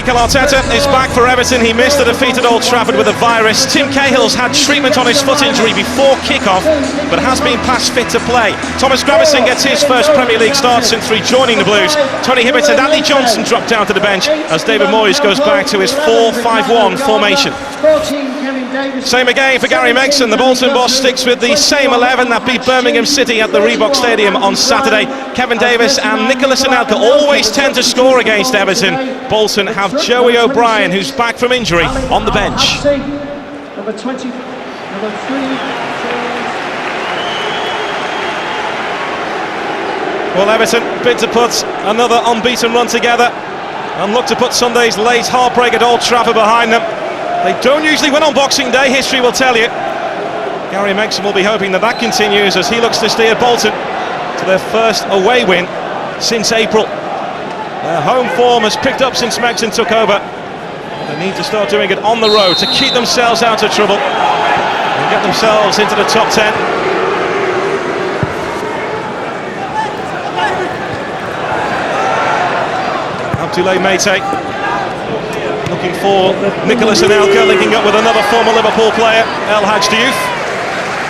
Mikel Arteta is back for Everton. He missed the defeat at Old Trafford with a virus. Tim Cahill's had treatment on his foot injury before kick-off, but has been past fit to play. Thomas Gravesen gets his first Premier League start since rejoining the Blues. Tony Hibbert and Andy Johnson drop down to the bench as David Moyes goes back to his 4-5-1 formation. Same again for Gary Megson. The Bolton boss sticks with the same 11 that beat Birmingham City at the Reebok Stadium on Saturday. Kevin Davis and Nicholas Anelka always tend to score against Everton. Bolton have Joey O'Brien, who's back from injury, on the bench. Number 20, number 3. Well, Everton bid to put another unbeaten run together and look to put Sunday's late heartbreak at Old Trafford behind them. They don't usually win on Boxing Day, history will tell you. Gary Megson will be hoping that continues as he looks to steer Bolton to their first away win since April. Their home form has picked up since Megson took over. They need to start doing it on the road to keep themselves out of trouble and get themselves into the top 10. Abdoulaye Meite looking for Nicholas Anelka, linking up with another former Liverpool player, El Hadji Diouf.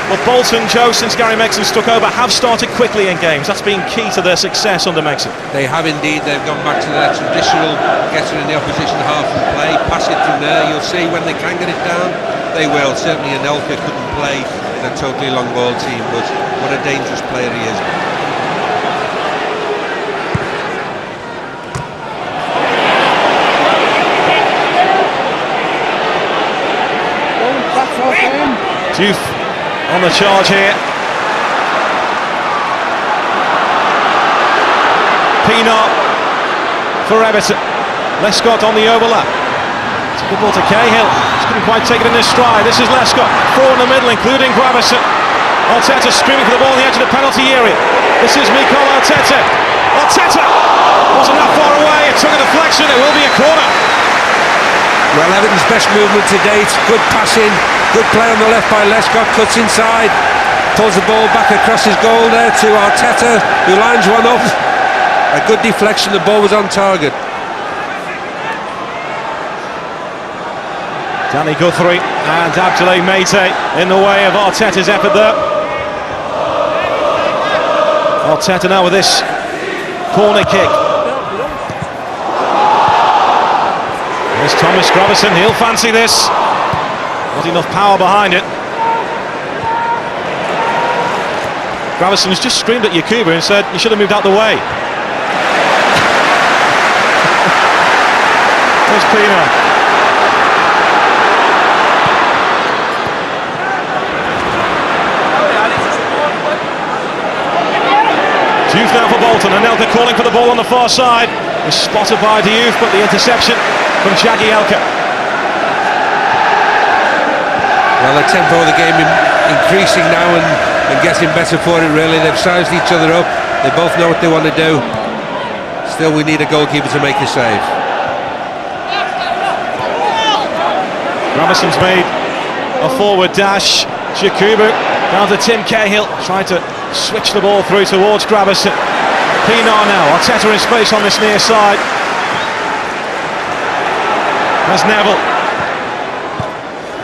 But Bolton, Joe, since Gary Megson took over, have started quickly in games. That's been key to their success under Megson. They have indeed. They've gone back to their traditional getting in the opposition half and play, pass it from there. You'll see when they can get it down, they will. Certainly Anelka couldn't play in a totally long ball team, but what a dangerous player he is. Diouf on the charge here. Pienaar for Everton. Lescott on the overlap. It's a good ball to Cahill. Just couldn't quite take it in his stride. This is Lescott. Four in the middle, including Gravesen. Arteta screaming for the ball on the edge of the penalty area. This is Mikel Arteta. Arteta wasn't that far away. It took a deflection. It will be a corner. Well, Everton's best movement to date, good passing, good play on the left by Lescott, cuts inside, pulls the ball back across his goal there to Arteta, who lines one up. A good deflection, the ball was on target. Danny Guthrie and Abdoulaye Meite in the way of Arteta's effort there. Arteta now with this corner kick. There's Thomas Gravesen, he'll fancy this. Not enough power behind it. Gravesen has just screamed at Yakubu and said, you should have moved out the way. There's Pienaar. Diouf now for Bolton, Anelka calling for the ball on the far side. Was spotted by Diouf, but the interception from Jagielka. Well, the tempo of the game increasing now and getting better for it, really. They've sized each other up. They both know what they want to do. Still, we need a goalkeeper to make a save. Gravesen's made a forward dash. Yakubu down to Tim Cahill, trying to switch the ball through towards Gravesen. Pienaar now, Arteta in space on this near side. There's Neville.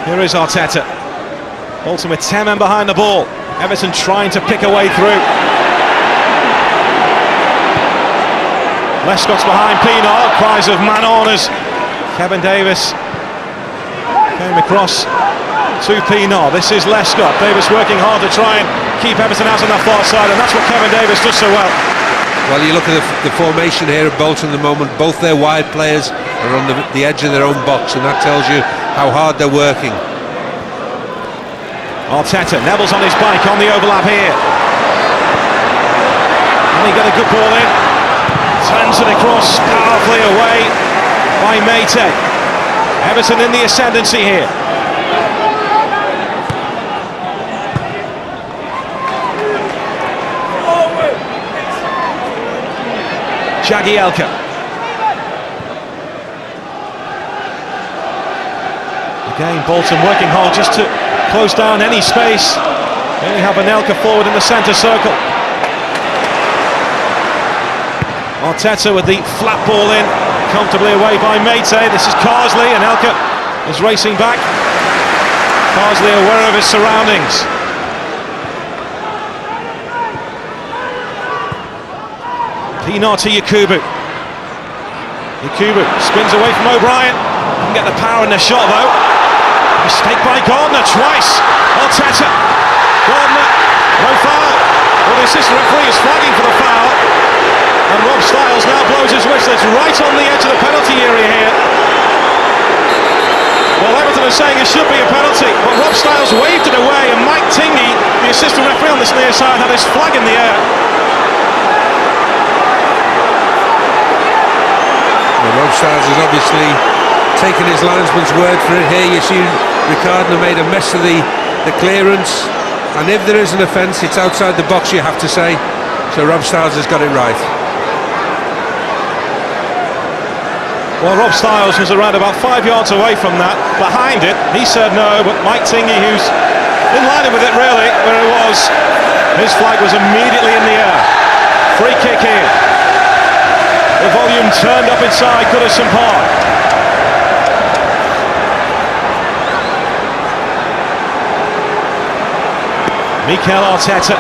Here is Arteta. Bolton with 10 men behind the ball. Everton trying to pick a way through. Lescott's behind Pienaar. Cries of man on as Kevin Davis came across to Pienaar. This is Lescott. Davis working hard to try and keep Everton out on that far side, and that's what Kevin Davis does so well. Well, you look at the formation here at Bolton at the moment. Both their wide players are on the edge of their own box, and that tells you how hard they're working. Arteta, Neville's on his bike on the overlap here. And he got a good ball in. Turns it across powerfully away by Meite. Everton in the ascendancy here. Jagielka. Again, Bolton working hard just to close down any space. They only have Anelka forward in the centre circle. Arteta with the flat ball in. comfortably away by Mate. This is Carsley, and Elka is racing back. Carsley aware of his surroundings. Pienaar to Yakubu. Yakubu spins away from O'Brien. Didn't get the power in the shot though. Mistake by Gardner twice. Arteta. Gardner. No foul. Well, the assistant referee is flagging for the foul. And Rob Styles now blows his whistle. It's right on the edge of the penalty area here. Well, Everton are saying it should be a penalty, but Rob Styles waved it away, and Mike Tingy, the assistant referee on this near side, had his flag in the air. Well, Rob Styles has obviously taken his linesman's word for it here. You see Ricardo made a mess of the clearance, and if there is an offence, it's outside the box, you have to say. So Rob Styles has got it right. Well, Rob Styles was around about 5 yards away from that. Behind it, he said no, but Mike Tingy, who's in line with it really, where it was, his flag was immediately in the air. Free kick here. The volume turned up inside Goodison Park. Mikel Arteta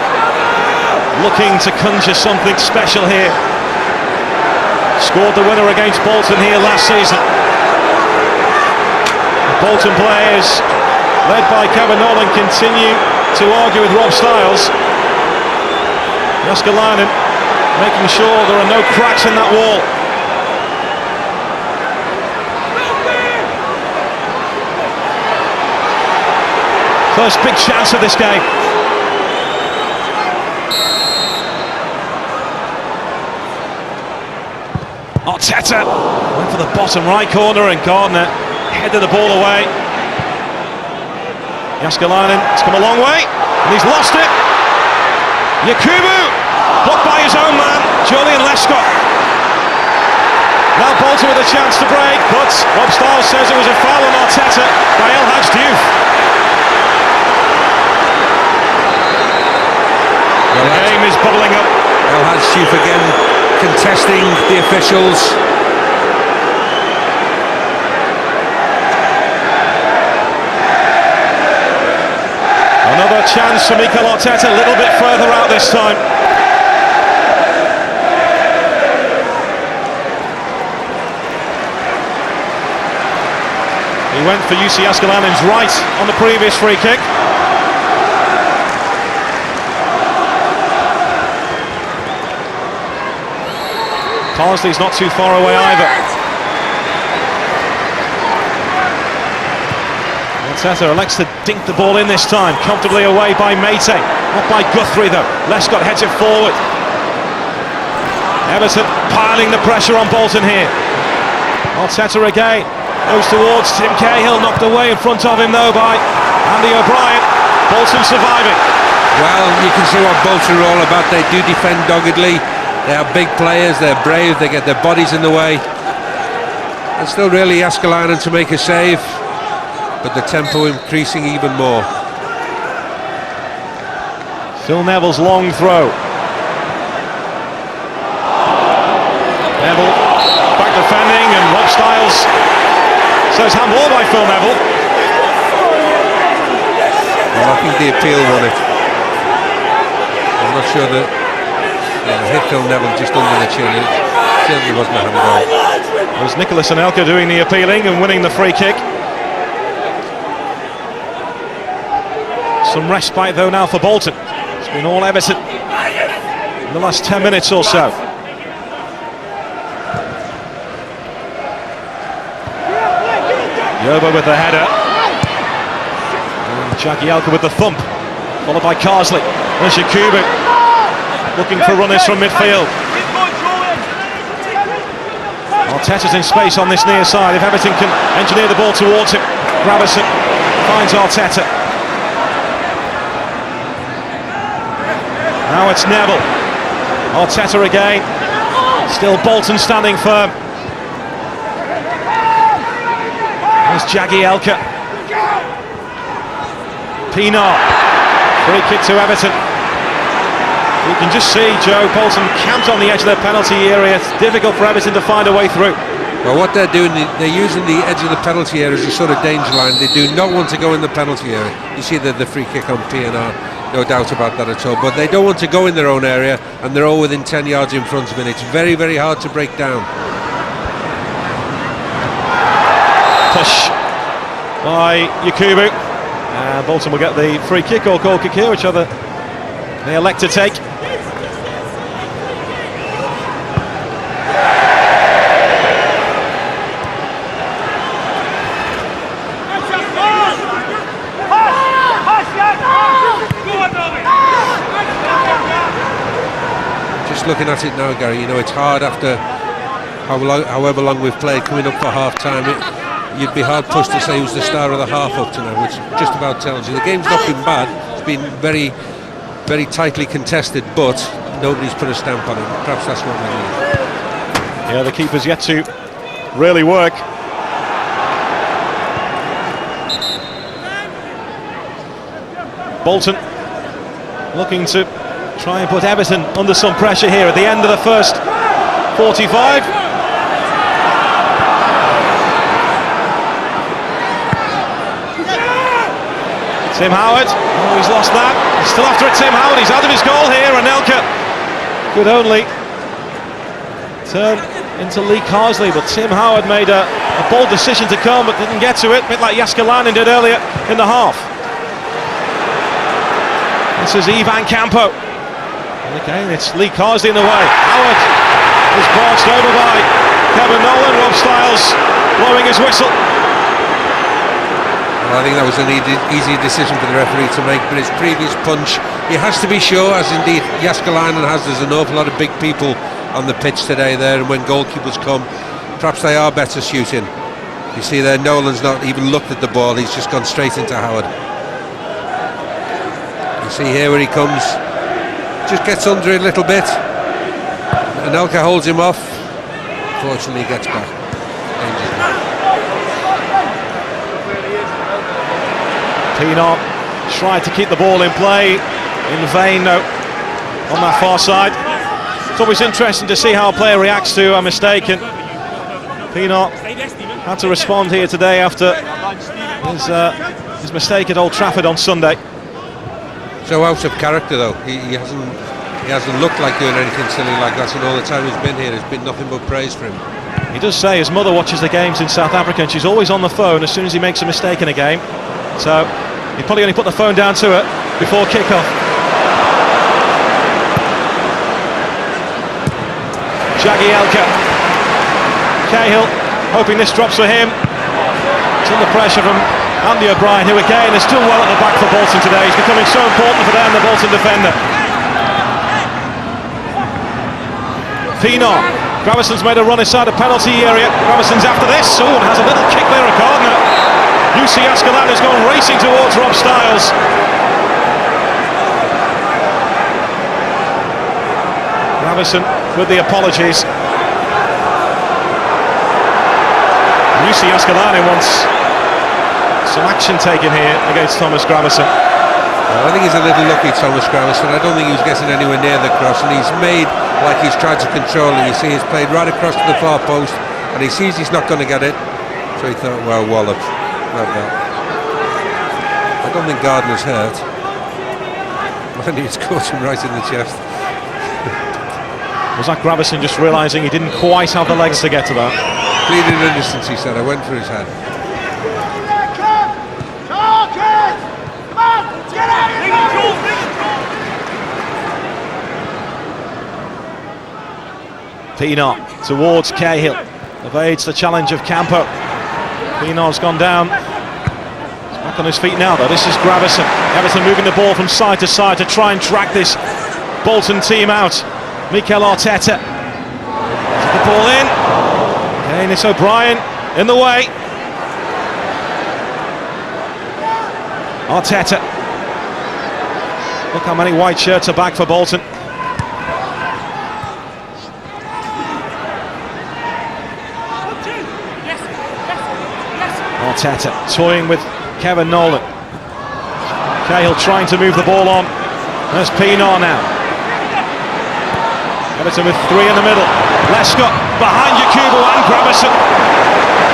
looking to conjure something special here. Scored the winner against Bolton here last season. The Bolton players, led by Kevin Nolan, continue to argue with Rob Styles. Jaskalainen making sure there are no cracks in that wall. First big chance of this game. Arteta went for the bottom right corner, and Gardner headed the ball away. Jaskalainen has come a long way, and he's lost it. Yakubu blocked by his own man, Julian Lescott. Now Bolton with a chance to break, but Rob Styles says it was a foul on Arteta by El Hadj Diouf. The game is bubbling up. El Hadj Diouf again contesting the officials. Another chance for Mikel Arteta, a little bit further out this time. He went for Jussi Jaskalainen's right on the previous free kick. Carsley's not too far away either. Arteta elects to dink the ball in this time, comfortably away by Mate, not by Guthrie though. Lescott heads it forward. Everton piling the pressure on Bolton here. Arteta again, goes towards Tim Cahill, knocked away in front of him though by Andy O'Brien. Bolton surviving. Well, you can see what Bolton are all about. They do defend doggedly. They are big players, they're brave, they get their bodies in the way. It's still really Jaskalainen to make a save, but the tempo increasing even more. Phil Neville's long throw. Neville back defending, and Rob Styles says handball by Phil Neville. Well, I think the appeal won it. I'm not sure that hit Phil Neville just under the chin. It certainly wasn't a handball. It was Nicholas Anelka doing the appealing and winning the free kick. Some respite though now for Bolton. It's been all Everton in the last 10 minutes or so. Yoba with the header. And Jagielka with the thump. Followed by Carsley. There's Yakubu looking for runners from midfield. Arteta's in space on this near side. If Everton can engineer the ball towards him, Gravison finds Arteta. Now it's Neville. Arteta again. Still Bolton standing firm. There's Jagielka. Pienaar. Free kick to Everton. You can just see Joe Bolton camped on the edge of their penalty area. It's difficult for Everton to find a way through. Well, what they're doing, they're using the edge of the penalty area as a sort of danger line. They do not want to go in the penalty area. You see the free kick on PNR, no doubt about that at all. But they don't want to go in their own area, and they're all within 10 yards in front of it. It's very, very hard to break down. Push by Yakubu. And Bolton will get the free kick or goal kick here, whichever they elect to take. Looking at it now, Gary, you know, it's hard after however long we've played, coming up for half-time. You'd be hard-pushed to say who's the star of the half up to now, which just about tells you. The game's not been bad. It's been very, very tightly contested, but nobody's put a stamp on it. Perhaps that's what we need. Yeah, the keeper's yet to really work. Bolton looking to try and put Everton under some pressure here at the end of the first 45. Tim Howard, oh, he's lost that. He's still after it, Tim Howard. He's out of his goal here, and Elka could only turn into Lee Carsley, but Tim Howard made a bold decision to come, but didn't get to it, a bit like Jaskalainen did earlier in the half. This is Ivan Campo. And again, it's Lee Carsley in the way. Howard is barged over by Kevin Nolan. Rob Styles blowing his whistle. Well, I think that was an easy decision for the referee to make, but his previous punch, he has to be sure, as indeed Jaskalainen has. There's an awful lot of big people on the pitch today there, and when goalkeepers come, perhaps they are better shooting. You see there, Nolan's not even looked at the ball, he's just gone straight into Howard. You see here where he comes, just gets under it a little bit, and Elka holds him off. Fortunately he gets back. Pienaar tried to keep the ball in play, in vain though, on that far side. It's always interesting to see how a player reacts to a mistake, and Pienaar had to respond here today after his mistake at Old Trafford on Sunday. So out of character though, he hasn't looked like doing anything silly like that, and all the time he's been here, there's been nothing but praise for him. He does say his mother watches the games in South Africa, and she's always on the phone as soon as he makes a mistake in a game. So he probably only put the phone down to her before kick-off. Jagielka. Cahill hoping this drops for him. It's under pressure from Andy O'Brien, who again is still well at the back for Bolton today. He's becoming so important for them, the Bolton defender. Pienaar. Graveson's made a run inside the penalty area. Graveson's after this. Oh, and has a little kick there, a corner. Jussi Jaskalainen has gone racing towards Rob Styles. Graveson with the apologies. Jussi Jaskalainen wants some action taken here against Thomas Graveson. Well, I think he's a little lucky, Thomas Graveson. I don't think he was getting anywhere near the cross, and he's made like he's tried to control it. You see, he's played right across to the far post, and he sees he's not going to get it, so he thought, well, wallop. Like that. I don't think Gardner's hurt. I think it's caught him right in the chest. Was that Graveson just realising he didn't quite have the legs to get to that? Pleading innocence, he said. I went for his head. Pienaar towards Cahill, evades the challenge of Campo. Pienaar's gone down. He's back on his feet now though. This is Graveson. Everton moving the ball from side to side to try and drag this Bolton team out. Mikel Arteta. Took the ball in. Again, it's O'Brien in the way. Arteta. Look how many white shirts are back for Bolton. Arteta toying with Kevin Nolan. Cahill trying to move the ball on. There's Pienaar now. Everton with three in the middle. Lescott behind Yakubu and Gravison.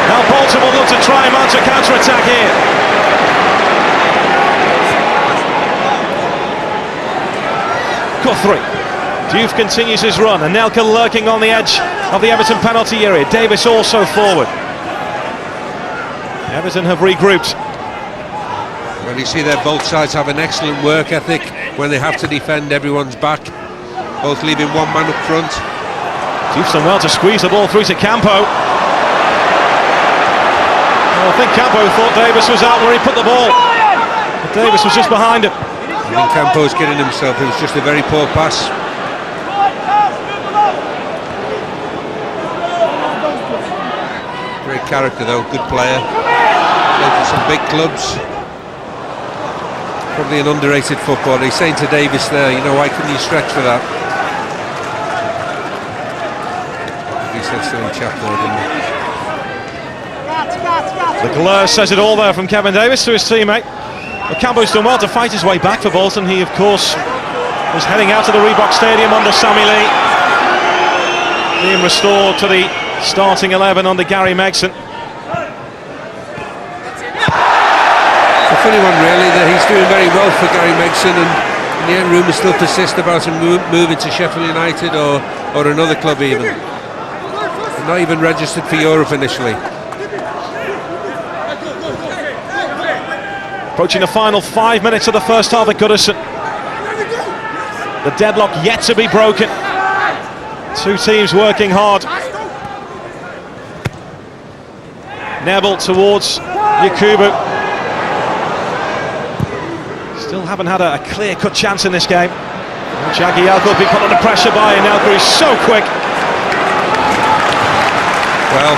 Now Bolton will look to try and mount a counter-attack here. Guthrie. Diouf continues his run, and Anelka lurking on the edge of the Everton penalty area. Davis also forward. Everton have regrouped. Well, you see there both sides have an excellent work ethic. When they have to defend, everyone's back, both leaving one man up front. Diouf's done well to squeeze the ball through to Campo. Well, I think Campo thought Davis was out where he put the ball, but Davis was just behind him. I think Campo's kidding himself. It was just a very poor pass. Great character though, good player. Played for some big clubs. Probably an underrated footballer. He's saying to Davis there, you know, why couldn't you stretch for that? He said silly chap there, didn't he? The glare says it all there from Kevin Davis to his teammate. But Campo's done well to fight his way back for Bolton. He, of course, was heading out to the Reebok Stadium under Sammy Lee, being restored to the starting 11 under Gary Megson. A funny one really, that he's doing very well for Gary Megson, and yet rumours still persist about him moving to Sheffield United or another club even. Not even registered for Europe initially. Approaching the final 5 minutes of the first half at Goodison. The deadlock yet to be broken. Two teams working hard. Neville towards Yakubu. Still haven't had a clear-cut chance in this game. Jagielka will be put under pressure by Anelka. He's so quick. Well,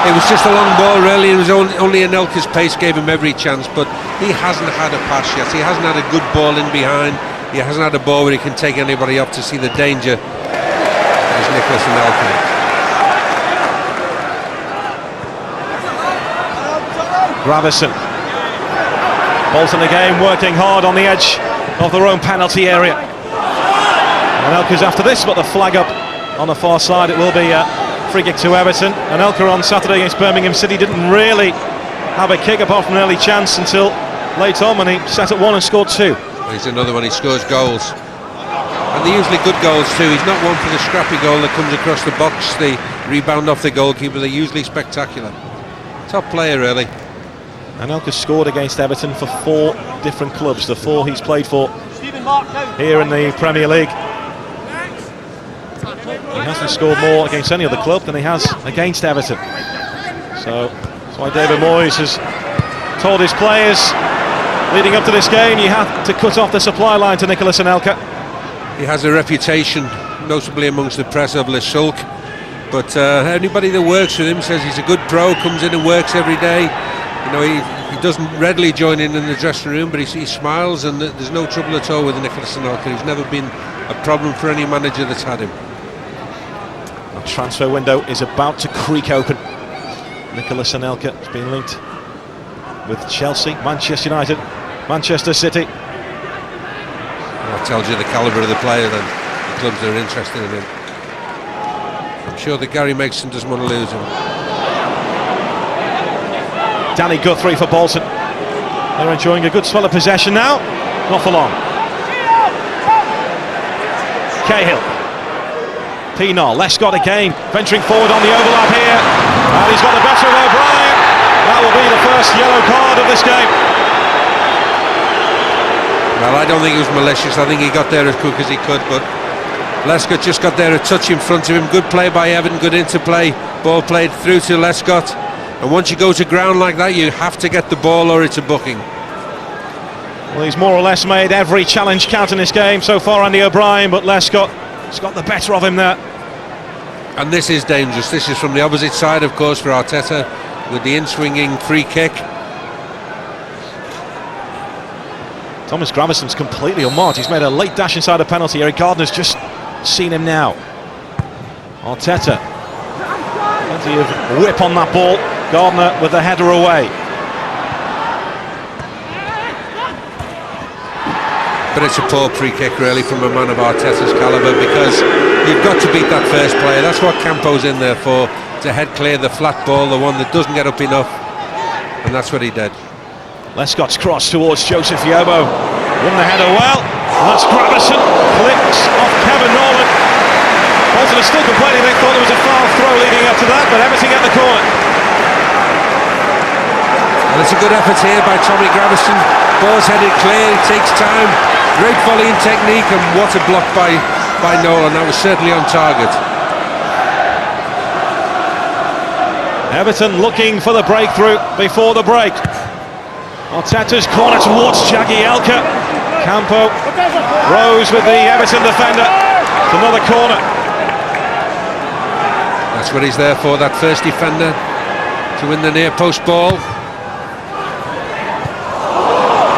it was just a long ball really. It was only Anelka's pace gave him every chance, but he hasn't had a pass yet. He hasn't had a good ball in behind. He hasn't had a ball where he can take anybody up to see the danger. There's Nicholas Anelka. Gravison. Bolton again working hard on the edge of their own penalty area. Anelka's after this, but the flag up on the far side. It will be a free kick to Everton. Anelka on Saturday against Birmingham City didn't really have a kick apart from an early chance until late on when he set at one and scored two. He's another one, he scores goals. And they're usually good goals too. He's not one for the scrappy goal that comes across the box, the rebound off the goalkeeper. They're usually spectacular. Top player really. Anelka scored against Everton for 4 different clubs, the 4 he's played for here in the Premier League. He hasn't scored more against any other club than he has against Everton. So that's why David Moyes has told his players leading up to this game, you have to cut off the supply line to Nicholas Anelka. He has a reputation, notably amongst the press, of Le Sulk. But anybody that works with him says he's a good pro, comes in and works every day. You know, he doesn't readily join in the dressing room, but he smiles, and there's no trouble at all with Nicholas Anelka. He's never been a problem for any manager that's had him. The transfer window is about to creak open. Nicholas Anelka has been linked with Chelsea, Manchester United, Manchester City. Well, that tells you the calibre of the player then, the clubs that are interested in him. I'm sure that Gary Megson doesn't want to lose him. Danny Guthrie for Bolton. They're enjoying a good spell of possession now. Not for long. Cahill. Pienaar. Lescott again. Venturing forward on the overlap here. And he's got the better of O'Brien. That will be the first yellow card of this game. Well, I don't think it was malicious. I think he got there as quick as he could, but Lescott just got there a touch in front of him. Good play by Everton, good interplay. Ball played through to Lescott. And once you go to ground like that, you have to get the ball or it's a booking. Well, he's more or less made every challenge count in this game so far, Andy O'Brien, but Lescott has got the better of him there. And this is dangerous. This is from the opposite side, of course, for Arteta, with the in-swinging free kick. Thomas Gravison's completely unmarked. He's made a late dash inside the penalty area. Gardner's just seen him now. Arteta. Plenty of whip on that ball. Gardner with the header away. But it's a poor free kick really from a man of Arteta's calibre, because You've got to beat that first player. That's what Campo's in there for, to head clear the flat ball, the one that doesn't get up enough, and that's what he did. Lescott's cross towards Joseph Yobo. Won the header well. That's Gravison. Clicks off Kevin Nolan. Bolton are still complaining they thought there was a foul throw leading up to that, but Everton get the corner. And it's a good effort here by Tommy Gravison. Ball's headed clear, it takes time. Great volleying technique, and what a block by Nolan. That was certainly on target. Everton looking for the breakthrough before the break. Arteta's corner towards Jagielka. Campo rose with the Everton defender. It's another corner. That's what he's there for, that first defender, to win the near post ball.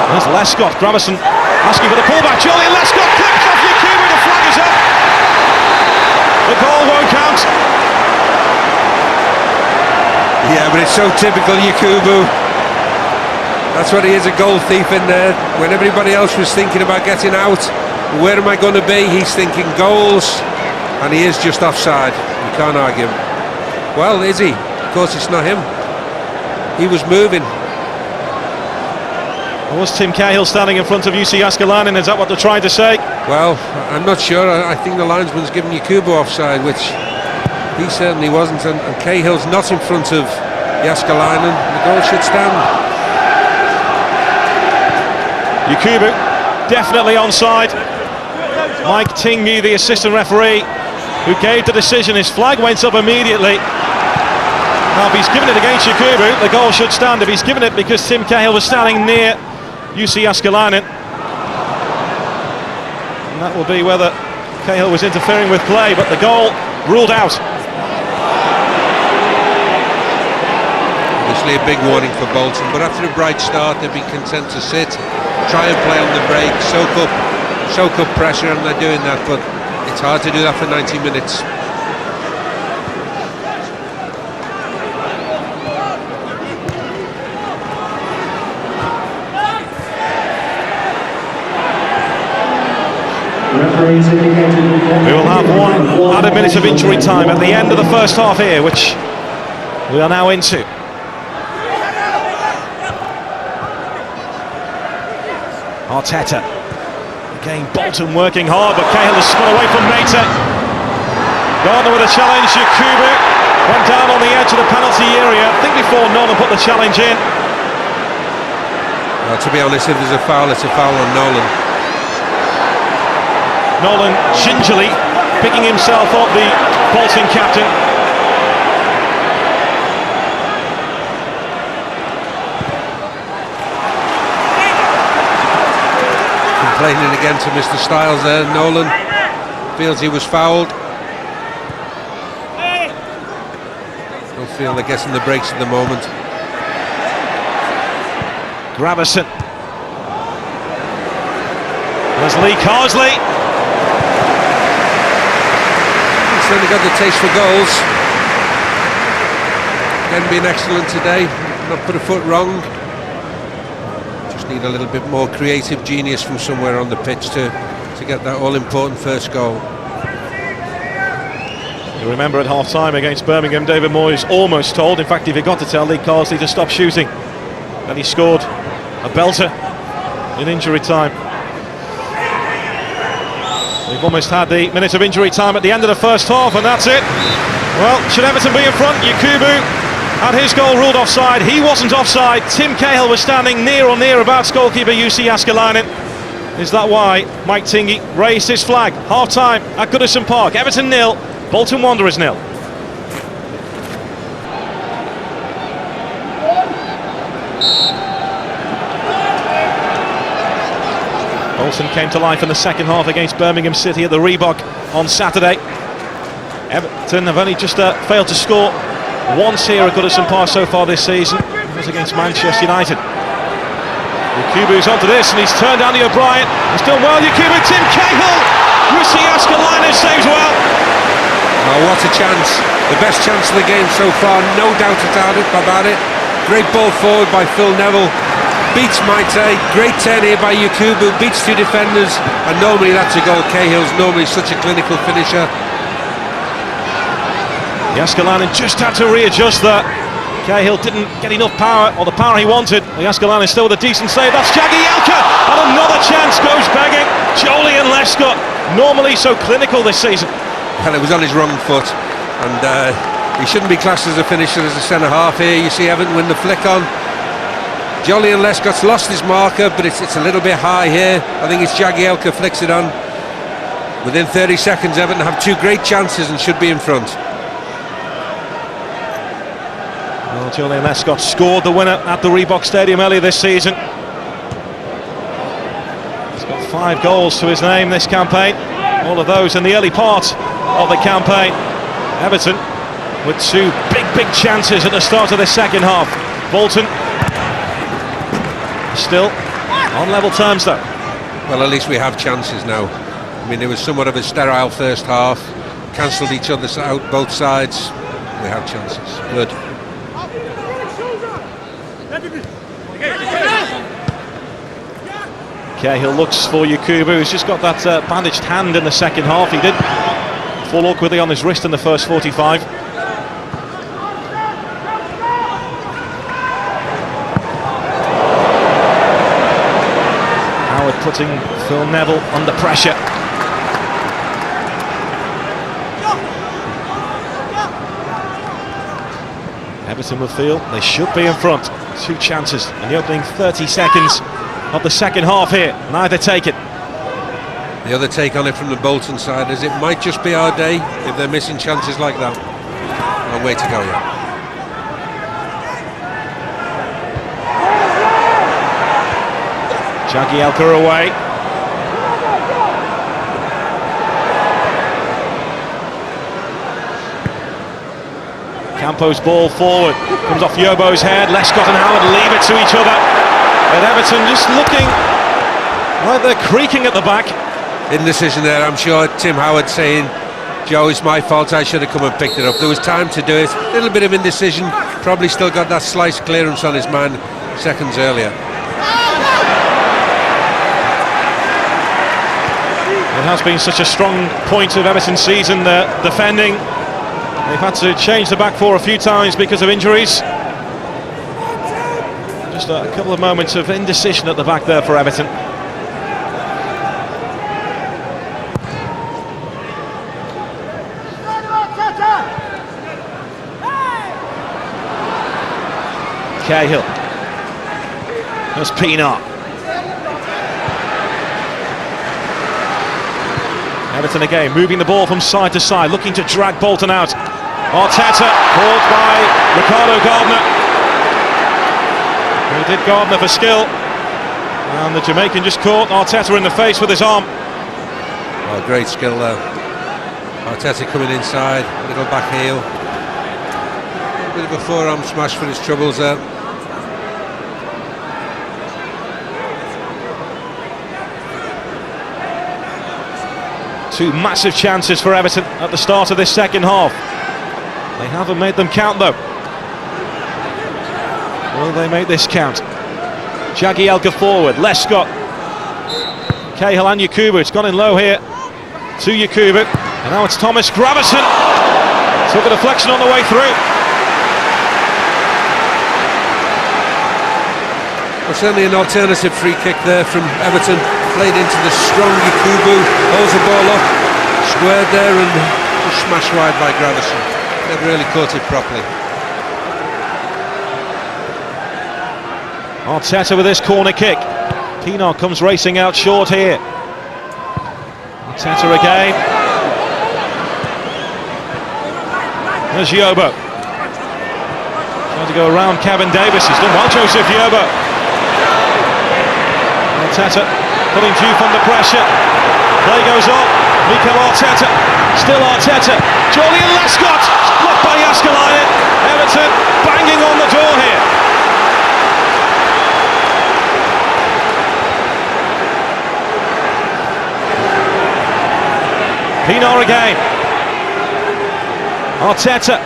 There's Lescott. Gravison asking for the pullback. Julian Lescott clips off Yakubu. The flag is up. The goal won't count. Yeah, but it's so typical Yakubu. That's what he is, a goal thief in there. When everybody else was thinking about getting out, where am I going to be? He's thinking goals, and he is just offside. You can't argue. Well, is he? Of course it's not him. He was moving. Was Tim Cahill standing in front of UC Askelainen? Is that what they're trying to say? Well, I'm not sure. I think the linesman's given Yakubu offside, which he certainly wasn't, and Cahill's not in front of Jääskeläinen. The goal should stand. Yakubu definitely onside. Mike Tingey, the assistant referee, who gave the decision, his flag went up immediately. Now if he's given it against Yakubu, the goal should stand. If he's given it because Tim Cahill was standing near UC Askelainen, and that will be whether Cahill was interfering with play, but the goal ruled out. Obviously a big warning for Bolton, but after a bright start they've been content to sit, try and play on the break, soak up pressure, and they're doing that, but it's hard to do that for 90 minutes. We will have one added minute of injury time at the end of the first half here, which we are now into. Arteta. Again, Bolton working hard, but Cahill has spun away from Mata. Gardner with a challenge. Yakubu went down on the edge of the penalty area. I think before Nolan put the challenge in. Well, to be honest, if there's a foul, it's a foul on Nolan. Nolan gingerly picking himself up, the Bolton captain. Complaining again to Mr. Styles there. Nolan feels he was fouled. Don't feel they're getting the breaks at the moment. Gravison. There's Lee Carsley. He's certainly got the taste for goals. Again, being excellent today. Not put a foot wrong. Need a little bit more creative genius from somewhere on the pitch to get that all-important first goal. You remember at half-time against Birmingham, David Moyes almost told, in fact he forgot to tell Lee Carsley to stop shooting, and he scored a belter in injury time. We've almost had the minute of injury time at the end of the first half, and that's it. Well, should Everton be in front? Yakubu had his goal ruled offside. He wasn't offside. Tim Cahill was standing near or nearabouts goalkeeper UC Askelainen. Is that why Mike Tingey raised his flag? Half-time at Goodison Park. Everton 0, Bolton Wanderers 0. Bolton came to life in the second half against Birmingham City at the Reebok on Saturday. Everton have only just failed to score once here at Goodison Park so far this season. It was against Manchester United. Yakubu's onto this, and he's turned down the O'Brien. He's done well, Yakubu. Tim Cahill. UC Askelainen saves well. Oh, what a chance. The best chance of the game so far, no doubt about it. Great ball forward by Phil Neville. Beats Maite. Great turn here by Yakubu. Beats two defenders. And normally that's a goal. Cahill's normally such a clinical finisher. Jääskeläinen just had to readjust that. Cahill didn't get enough power, or the power he wanted. Jääskeläinen still with a decent save. That's Jagielka, and another chance goes begging. Jolie and Lescott, normally so clinical this season. Well, it was on his wrong foot, and he shouldn't be classed as a finisher, as a centre-half here. You see Everton win the flick on. Jolie and Lescott's lost his marker, but it's a little bit high here. I think it's Jagielka flicks it on. Within 30 seconds, Everton have two great chances and should be in front. Well, Jolie and Lescott scored the winner at the Reebok Stadium earlier this season. He's got 5 goals to his name this campaign. All of those in the early part of the campaign. Everton with 2 big chances at the start of the second half. Bolton still on level terms though. Well, at least we have chances now. I mean, it was somewhat of a sterile first half. Cancelled each other out, both sides. We have chances. Good. Cahill looks for Yakubu, who's just got that bandaged hand in the second half. He did fall awkwardly on his wrist in the first 45. Howard putting Phil Neville under pressure. Everton will feel they should be in front. 2 chances in the opening 30 seconds of the second half here. Neither take it. The other take on it from the Bolton side is it might just be our day if they're missing chances like that. Long way to go yet. Jagielka away. Campos ball forward, comes off Yobo's head. Lescott and Howard leave it to each other. And Everton just looking like they're creaking at the back. Indecision there, I'm sure. Tim Howard saying, Joe, it's my fault, I should have come and picked it up. There was time to do it. A little bit of indecision. Probably still got that slice clearance on his man seconds earlier. It has been such a strong point of Everton's season, the defending. They've had to change the back four a few times because of injuries. Just a couple of moments of indecision at the back there for Everton. Cahill. There's Pienaar. Everton again, moving the ball from side to side, looking to drag Bolton out. Arteta called by Ricardo Gardner. He did Gardner for skill. And the Jamaican just caught Arteta in the face with his arm. Oh, great skill there. Arteta coming inside, little back heel. A bit of a forearm smash for his troubles there. Two massive chances for Everton at the start of this second half. They haven't made them count though. Will they make this count? Jagielka forward, Lescott. Cahill and Yakubu, it's gone in low here to Yakubu. And now it's Thomas Gravesen. Took a deflection on the way through. Well, certainly an alternative free kick there from Everton. Played into the strong Yakubu, holds the ball up, squared there and just smashed wide by Gravesen. Never really caught it properly. Arteta with this corner kick. Pienaar comes racing out short here. Arteta again. There's Yobo. Trying to go around Kevin Davis. He's done well, Joseph Yobo. Arteta putting Juve under pressure. Play goes on. Mikel Arteta. Still Arteta. Jolie and Lescott. Blocked by Jääskeläinen. Everton banging on the door here. Pienaar again. Arteta.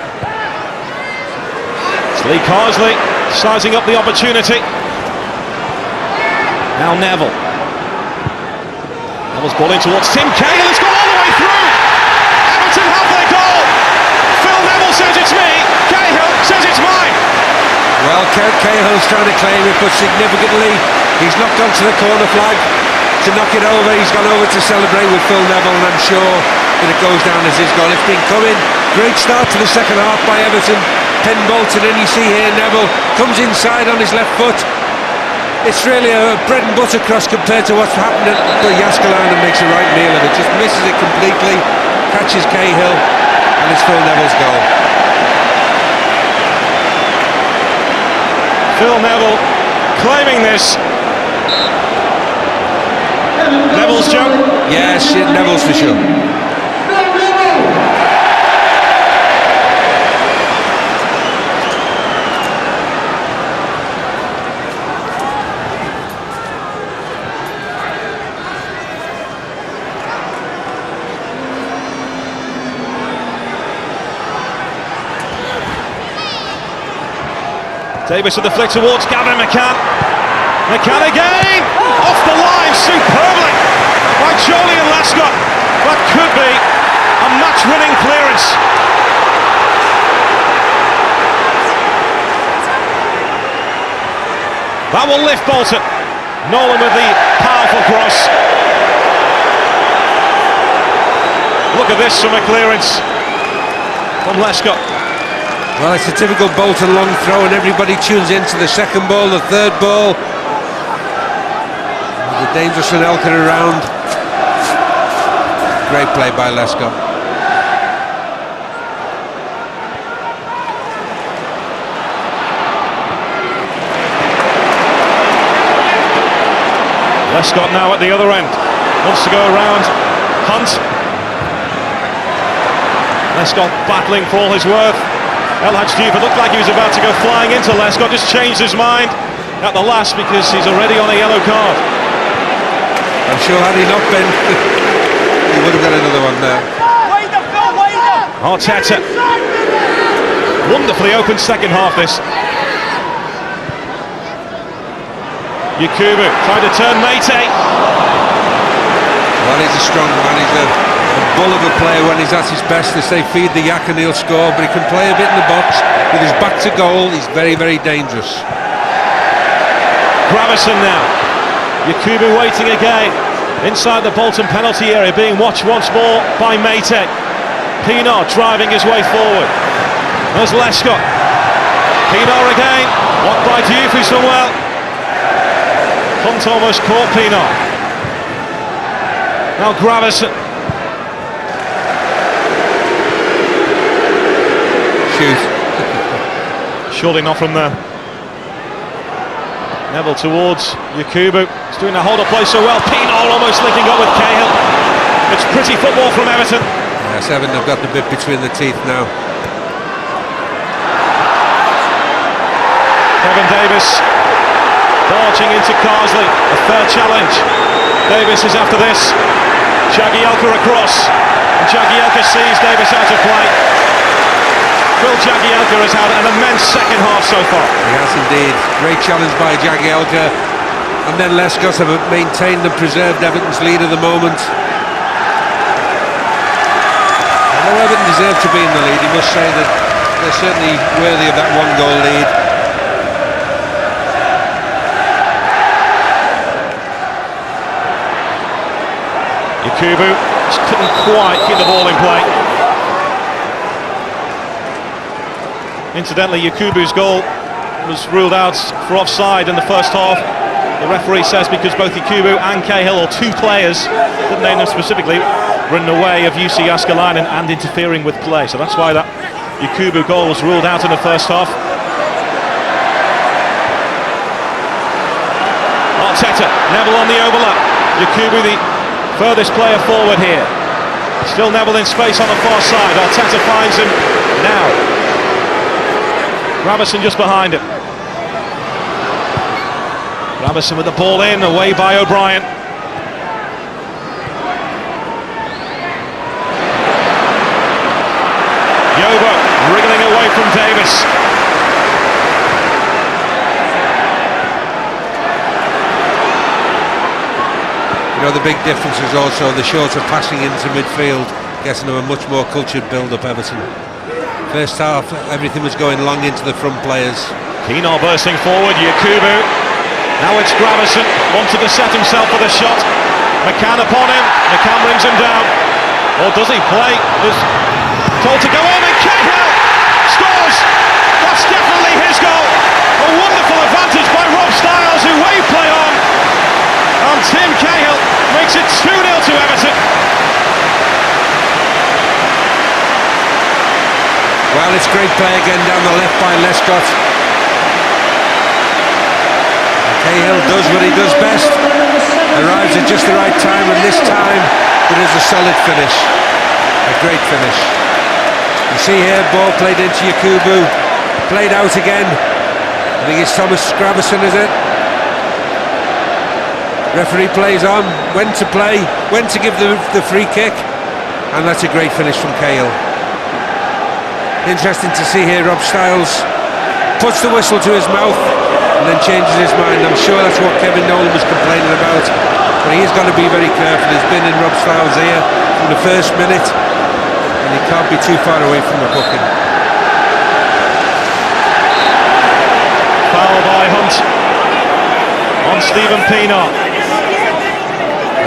It's Lee Carsley sizing up the opportunity. Now Neville. Neville's ball in towards Tim Cahill. It's gone all the way through. Everton have their goal. Phil Neville says Well, Cahill's trying to claim it, but significantly he's knocked onto the corner flag to knock it over. He's gone over to celebrate with Phil Neville, and I'm sure that it goes down as his goal. It's been coming. Great start to the second half by Everton. Penn Bolton, and you see here Neville comes inside on his left foot. It's really a bread and butter cross compared to what's happened, but Jaskalainen makes a right meal of it. Just misses it completely, catches Cahill, and it's Phil Neville's goal. Phil Neville claiming this. Neville's jump. Yes, Neville's for sure. Davis with the flick towards Gavin McCann. McCann again! Off the line superbly by Joleon Lescott. That could be a match-winning clearance. That will lift Bolton. Nolan with the powerful cross. Look at this from a clearance from Lescott. Well, it's a typical Bolton long throw, and everybody tunes into the second ball, the third ball. The dangerous from Elkin around. Great play by Lescott. Lescott now at the other end. Wants to go around Hunt. Lescott battling for all his worth. El Hadji Diouf, it looked like he was about to go flying into Lescott, just changed his mind at the last because he's already on a yellow card. I'm sure had he not been, he would have got another one there. Arteta. Wonderfully open second half this. Yakubu trying to turn Mayte. Well, he's a strong man, he's a bull of a player when he's at his best. They say feed the yak and he'll score, but he can play a bit in the box. With his back to goal, he's very, very dangerous. Gravison now. Yakubu waiting again. Inside the Bolton penalty area, being watched once more by Mayte. Pienaar driving his way forward. There's Lescott. Pienaar again. Blocked by Diouf, who's done well. Hunt almost caught Pienaar. Now Gravison. Surely not from there. Neville towards Yakubu. He's doing the hold-up play so well. Pienaar almost linking up with Cahill. It's pretty football from Everton. Yes, Everton have got the bit between the teeth now. Kevin Davis barging into Carsley. A fair challenge. Davis is after this. Jagielka across. And Jagielka sees Davis out of play. Phil Jagielka has had an immense second half so far. He has indeed. Great challenge by Jagielka. And then Lescott have maintained and preserved Everton's lead at the moment. Although Everton deserve to be in the lead, you must say that they're certainly worthy of that one-goal lead. Yakubu just couldn't quite keep the ball in play. Incidentally, Yakubu's goal was ruled out for offside in the first half. The referee says because both Yakubu and Cahill, or two players, didn't name them specifically, were in the way of UC Jaskalainen and interfering with play. So that's why that Yakubu goal was ruled out in the first half. Arteta, Neville on the overlap. Yakubu the furthest player forward here. Still Neville in space on the far side. Arteta finds him now. Gravison just behind him. Gravison with the ball in, away by O'Brien. Yobo wriggling away from Davis. You know, the big difference is also the shorter passing into midfield, getting them a much more cultured build-up, Everton. First half, everything was going long into the front players. Pienaar bursting forward, Yakubu. Now it's Gravison, wanted to set himself for the shot. McCann upon him, McCann brings him down. Or does he play? Is told to go on, and Cahill scores! That's definitely his goal! A wonderful advantage by Rob Styles, who waved play on. And Tim Cahill makes it 2-0 to Everton. Well, it's great play again down the left by Lescott. Cahill does what he does best, arrives at just the right time, and this time it is a solid finish, a great finish. You see here, ball played into Yakubu, played out again. I think it's Thomas Gravison, is it? Referee plays on, when to play, when to give the free kick, and that's a great finish from Cahill. Interesting to see here, Rob Styles puts the whistle to his mouth and then changes his mind. I'm sure that's what Kevin Nolan was complaining about, but he's got to be very careful. He's been in Rob Styles' ear from the first minute, and he can't be too far away from the booking. Foul by Hunt on Stephen Pienaar.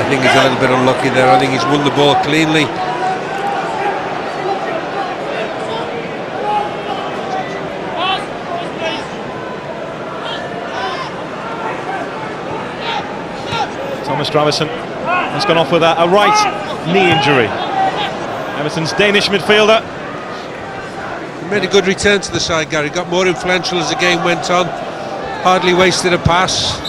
I think he's a little bit unlucky there. I think he's won the ball cleanly. Thomas Gravison has gone off with a right knee injury. Everton's Danish midfielder. He made a good return to the side, Gary. Got more influential as the game went on. Hardly wasted a pass.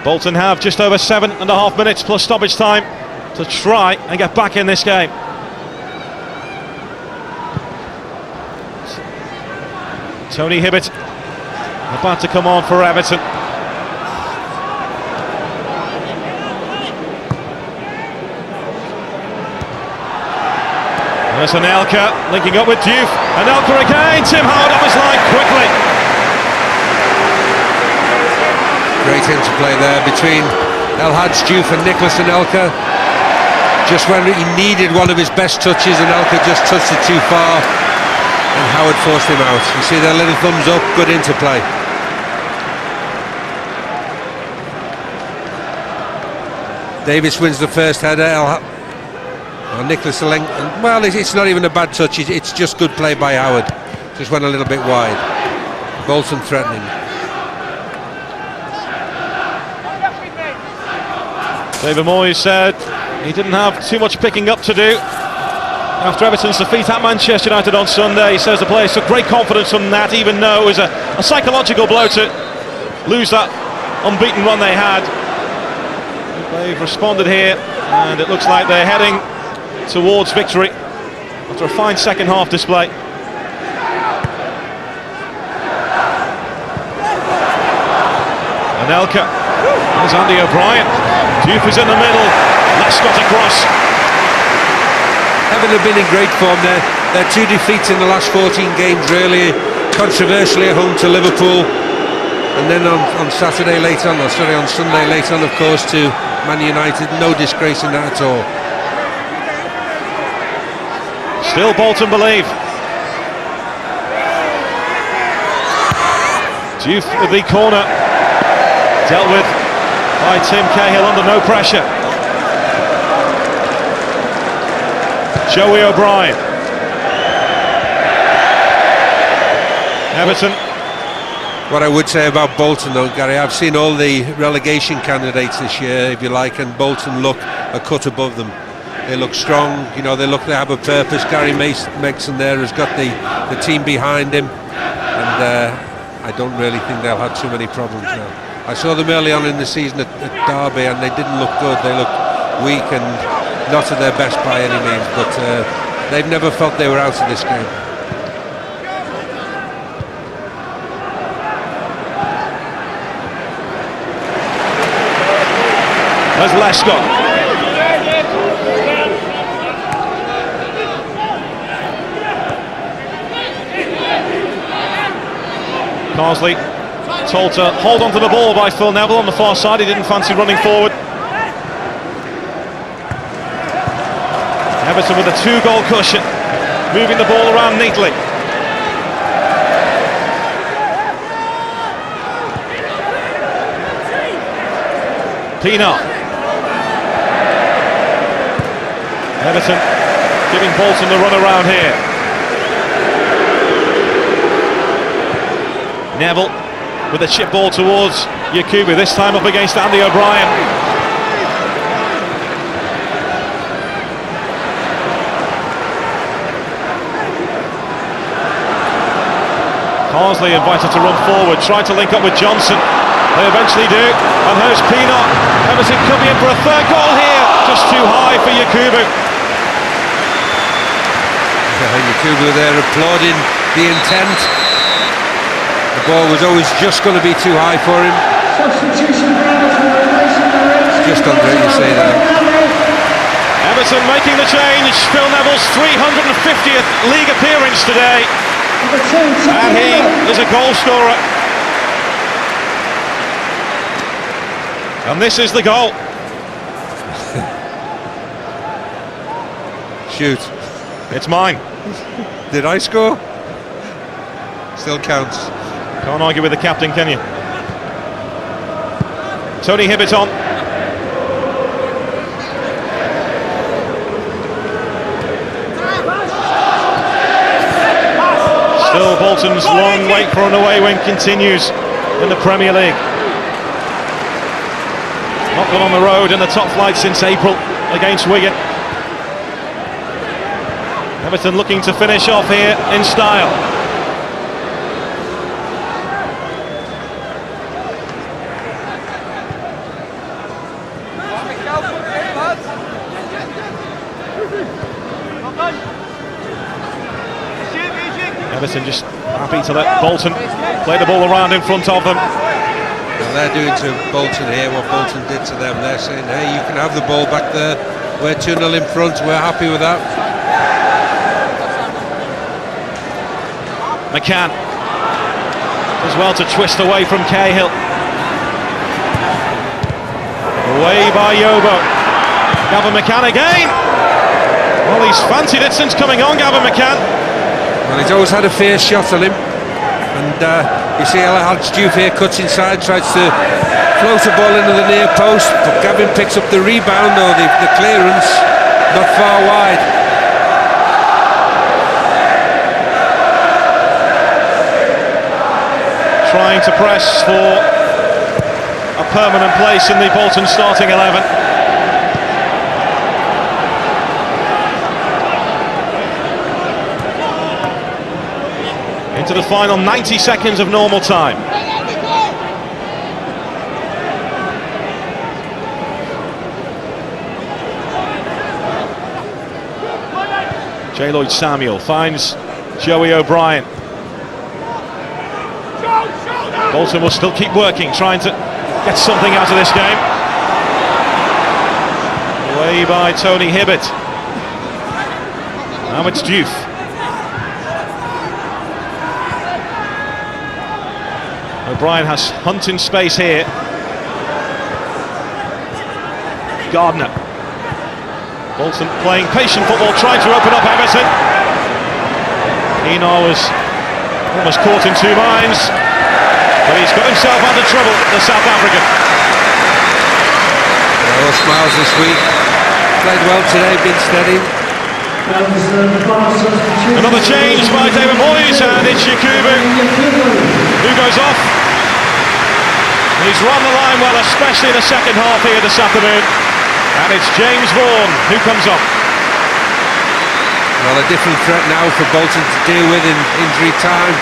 Bolton have just over 7.5 minutes plus stoppage time to try and get back in this game. Tony Hibbert about to come on for Everton. There's Anelka linking up with Diouf. Anelka again, Tim Howard on his line quickly. Great interplay there between El Hadj Diouf and Nicholas Anelka. Just when he needed one of his best touches, Anelka just touched it too far, and Howard forced him out. You see that little thumbs up, good interplay. Davis wins the first header. Nicholas Anelka, well, it's not even a bad touch, it's just good play by Howard. Just went a little bit wide. Bolton threatening. David Moyes said he didn't have too much picking up to do after Everton's defeat at Manchester United on Sunday. He says the players took great confidence from that, even though it was a psychological blow to lose that unbeaten run they had. They've responded here, and it looks like they're heading towards victory after a fine second half display. Anelka, there's Andy O'Brien. Diouf is in the middle, Lescott across. Everton have been in great form there. They're 2 defeats in the last 14 games, really. Controversially at home to Liverpool, and then on Saturday late on, or sorry, on Sunday late on, of course, to Man United. No disgrace in that at all. Still Bolton believe. Diouf with the corner, dealt with by Tim Cahill under no pressure. Joey O'Brien. Everton. What I would say about Bolton, though, Gary, I've seen all the relegation candidates this year, if you like, and Bolton look a cut above them. They look strong, you know, they have a purpose. Gary Megson there has got the team behind him, and I don't really think they'll have too many problems now. I saw them early on in the season at Derby, and they didn't look good. They looked weak and not at their best by any means, but they've never felt they were out of this game. There's Lescott. Carsley told to hold on to the ball by Phil Neville on the far side. He didn't fancy running forward. Everton with a 2-goal cushion, moving the ball around neatly. Pienaar. Everton giving Bolton the run around here. Neville with a chip ball towards Yakubu, this time up against Andy O'Brien. Carsley invited to run forward, tried to link up with Johnson. They eventually do, and here's Pienaar. Everton could be in for a third goal here, just too high for Yakubu. Yakubu there applauding the intent. The ball was always just going to be too high for him. Substitution for Everton. Just under it, you say that. Everton making the change. Phil Neville's 350th league appearance today, and he is a goal scorer. And this is the goal. Shoot. It's mine. Did I score? Still counts. Can't argue with the captain, can you? Tony Hibbett on. Still Bolton's long wait for an away win continues in the Premier League. Not gone on the road in the top flight since April against Wigan. Everton looking to finish off here in style. Everton just happy to let Bolton play the ball around in front of them. Well, they're doing to Bolton here what Bolton did to them. They're saying, hey, you can have the ball back there. We're 2-0 in front, we're happy with that. McCann as well to twist away from Cahill. Away by Yobo. Gavin McCann again. Well, he's fancied it since coming on, Gavin McCann. Well, he's always had a fair shot on him. And you see Alex Diouf here cuts inside, tries to float a ball into the near post, but Gavin picks up the rebound or the clearance, not far wide. Trying to press for a permanent place in the Bolton starting 11. Into the final 90 seconds of normal time. J. Lloyd Samuel finds Joey O'Brien. Bolton will still keep working, trying to get something out of this game. Away by Tony Hibbett. Now it's Diouf. O'Brien has Hunt in space here. Gardner. Bolton playing patient football, trying to open up Everton. Pienaar was almost caught in two minds, but he's got himself out of trouble, the South African. All smiles this week. Played well today, been steady. Another change by David Moyes, and it's Yakubu who goes off. He's run the line well, especially in the second half here this afternoon. And it's James Vaughan who comes on. Well, a different threat now for Bolton to deal with in injury time.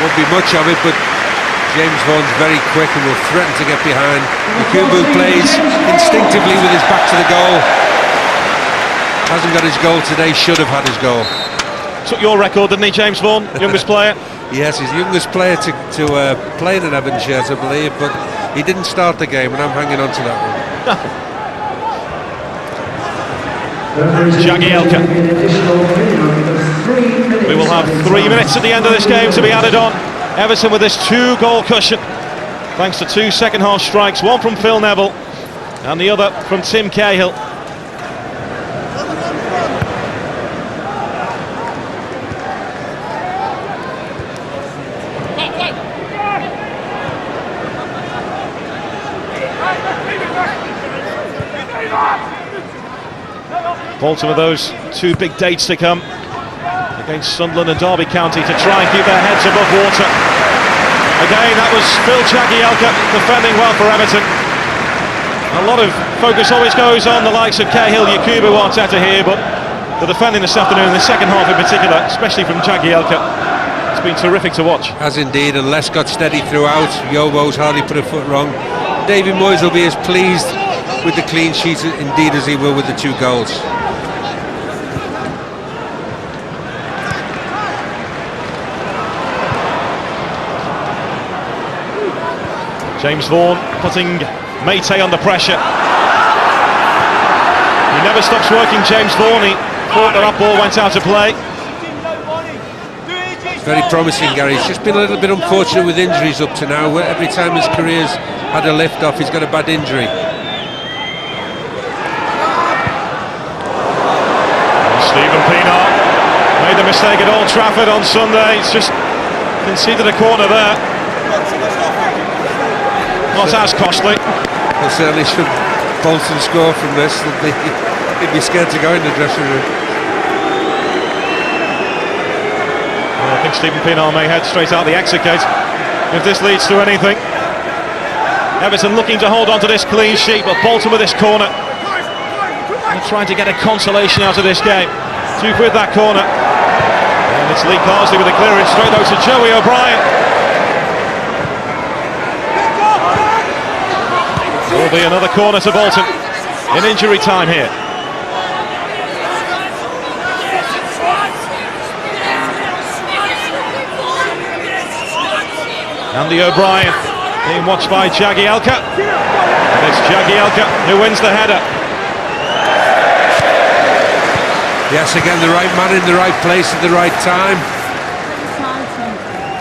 Won't be much of it, but James Vaughan's very quick and will threaten to get behind. Yakubu plays instinctively with his back to the goal. Hasn't got his goal today, should have had his goal. Took your record, didn't he, James Vaughan, youngest player? Yes, he's the youngest player to play in an Everton shirt, I believe, but he didn't start the game, and I'm hanging on to that one. Jagielka. We will have 3 minutes at the end of this game to be added on. Everton with this 2-goal cushion, thanks to 2 second-half strikes, one from Phil Neville and the other from Tim Cahill. Bolton with those two big dates to come against Sunderland and Derby County to try and keep their heads above water. Again, that was Phil Jagielka defending well for Everton. A lot of focus always goes on the likes of Cahill, Yakubu, Arteta here, but the defending this afternoon, in the second half in particular, especially from Jagielka, it's been terrific to watch. As indeed, and Les got steady throughout. Yobo's hardly put a foot wrong. David Moyes will be as pleased with the clean sheet indeed as he will with the 2 goals. James Vaughan putting Mate under pressure. He never stops working, James Vaughan. He thought that ball went out of play. Very promising, Gary. He's just been a little bit unfortunate with injuries up to now. Every time his career's had a lift off, he's got a bad injury. Stephen Pienaar made the mistake at Old Trafford on Sunday. He's just conceded a corner there. Not as costly. Well, certainly should Bolton score from this, he'd be scared to go in the dressing room. Well, I think Stephen Pienaar may head straight out the exit gate if this leads to anything. Everton looking to hold on to this clean sheet, but Bolton with this corner. They're trying to get a consolation out of this game. Duke with that corner. And it's Lee Carsley with a clearance straight out to Joey O'Brien. Will be another corner to Bolton in injury time here. Andy O'Brien being watched by Jagielka. And it's Jagielka who wins the header. Yes, again, the right man in the right place at the right time.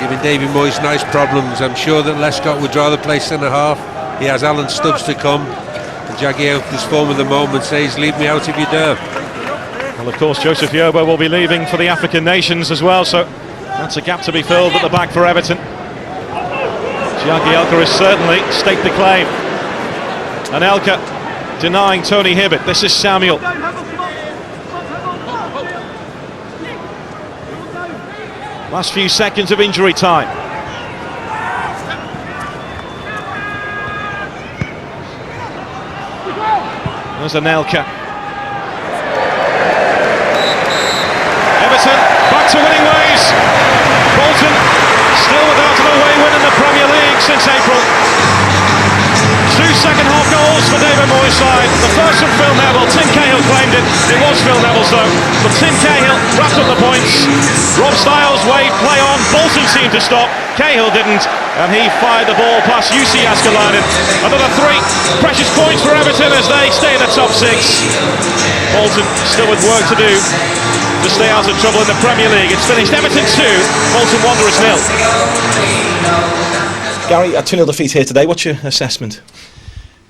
Giving David Moyes nice problems. I'm sure that Lescott would rather play centre half. He has Alan Stubbs to come. And Jagielka's form of the moment says, leave me out if you dare. Well, of course, Joseph Yobo will be leaving for the African nations as well, so that's a gap to be filled at the back for Everton. Jagielka has certainly staked the claim. And Elka denying Tony Hibbert. This is Samuel. Last few seconds of injury time. There's Anelka. Everton back to winning ways. Bolton still without an away win in the Premier League since April. 2 second-half goals for David Moyes' side. The first from Phil Neville. Tim Cahill claimed it. It was Phil Neville's though. But Tim Cahill wrapped up the points. Rob Styles waved play on. Bolton seemed to stop. Cahill didn't. And he fired the ball past UC Askelainen. Another 3 precious points for Everton as they stay in the top 6. Bolton still with work to do to stay out of trouble in the Premier League. It's finished Everton 2, Bolton Wanderers 0. Gary, a 2-0 defeat here today. What's your assessment?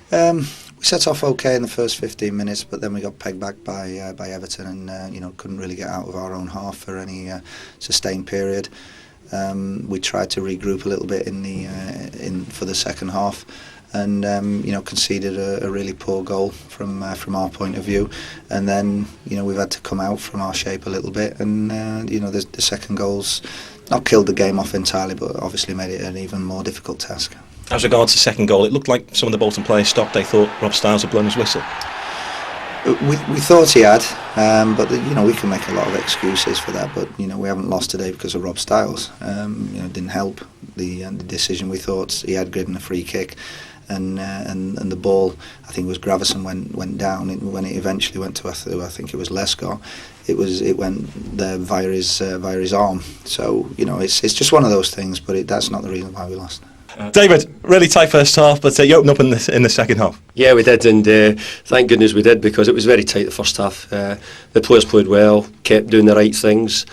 We set off okay in the first 15 minutes, but then we got pegged back by Everton, and couldn't really get out of our own half for any sustained period. We tried to regroup a little bit for the second half, and conceded a really poor goal from our point of view, and then we've had to come out from our shape a little bit, and the second goal's not killed the game off entirely, but obviously made it an even more difficult task. As regards the second goal, it looked like some of the Bolton players stopped. They thought Rob Styles had blown his whistle. We thought he had, but we can make a lot of excuses for that. But we haven't lost today because of Rob Styles. It didn't help the decision. We thought he had given a free kick, and the ball, I think it was Gravison went down. When it eventually went to I think it was Lescott. It went there via his arm. So it's just one of those things. But that's not the reason why we lost. David, really tight first half, but you opened up in the second half. Yeah, we did, and thank goodness we did, because it was very tight the first half. The players played well, kept doing the right things,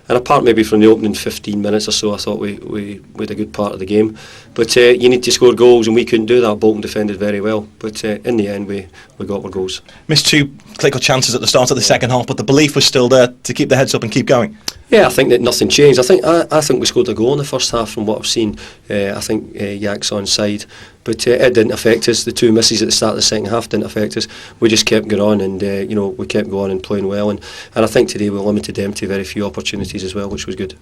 and apart maybe from the opening 15 minutes or so, I thought we had a good part of the game. But you need to score goals, and we couldn't do that. Bolton defended very well, but in the end we got our goals. Missed 2 clinical chances at the start of the second half, but the belief was still there to keep the heads up and keep going. Yeah, I think that nothing changed. I think we scored a goal in the first half from what I've seen. I think Yak's onside, but it didn't affect us. The 2 misses at the start of the second half didn't affect us. We just kept going on, and we kept going and playing well. And I think today we limited them to very few opportunities as well, which was good.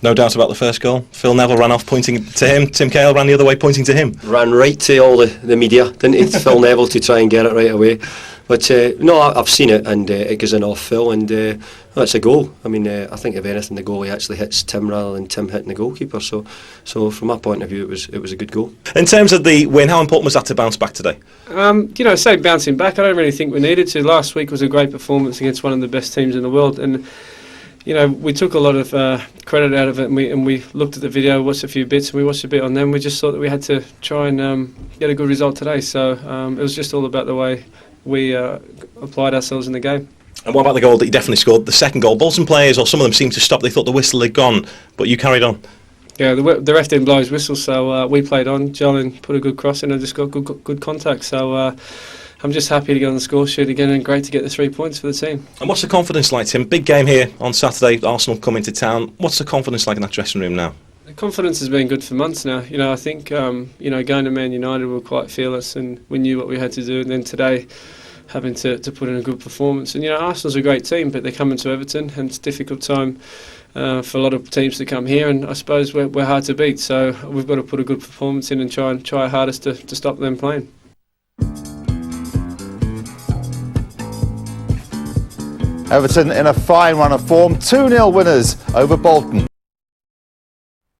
No doubt about the first goal. Phil Neville ran off pointing to him. Tim Cahill ran the other way pointing to him. Ran right to all the media, didn't he? Phil Neville to try and get it right away. But no, I've seen it, and it goes in off Phil, and it's a goal. I mean, I think if anything, the goalie actually hits Tim rather than Tim hitting the goalkeeper. So from my point of view, it was a good goal. In terms of the win, how important was that to bounce back today? Say bouncing back, I don't really think we needed to. Last week was a great performance against one of the best teams in the world, and we took a lot of credit out of it, and we looked at the video, watched a few bits, and we watched a bit on them. We just thought that we had to try and get a good result today. So it was just all about the way we applied ourselves in the game. And what about the goal that you definitely scored? The second goal, Bolton players, or some of them seemed to stop. They thought the whistle had gone, but you carried on. Yeah, the ref didn't blow his whistle, so we played on. Jolin put a good cross in and just got good contact. So I'm just happy to get on the score sheet again, and great to get the 3 points for the team. And what's the confidence like, Tim? Big game here on Saturday, Arsenal coming to town. What's the confidence like in that dressing room now? The confidence has been good for months now. I think going to Man United, we were quite fearless and we knew what we had to do. And then today, having to put in a good performance. And Arsenal's a great team, but they're coming to Everton, and it's a difficult time for a lot of teams to come here. And I suppose we're hard to beat. So we've got to put a good performance in and try our hardest to stop them playing. Everton in a fine run of form, 2-0 winners over Bolton.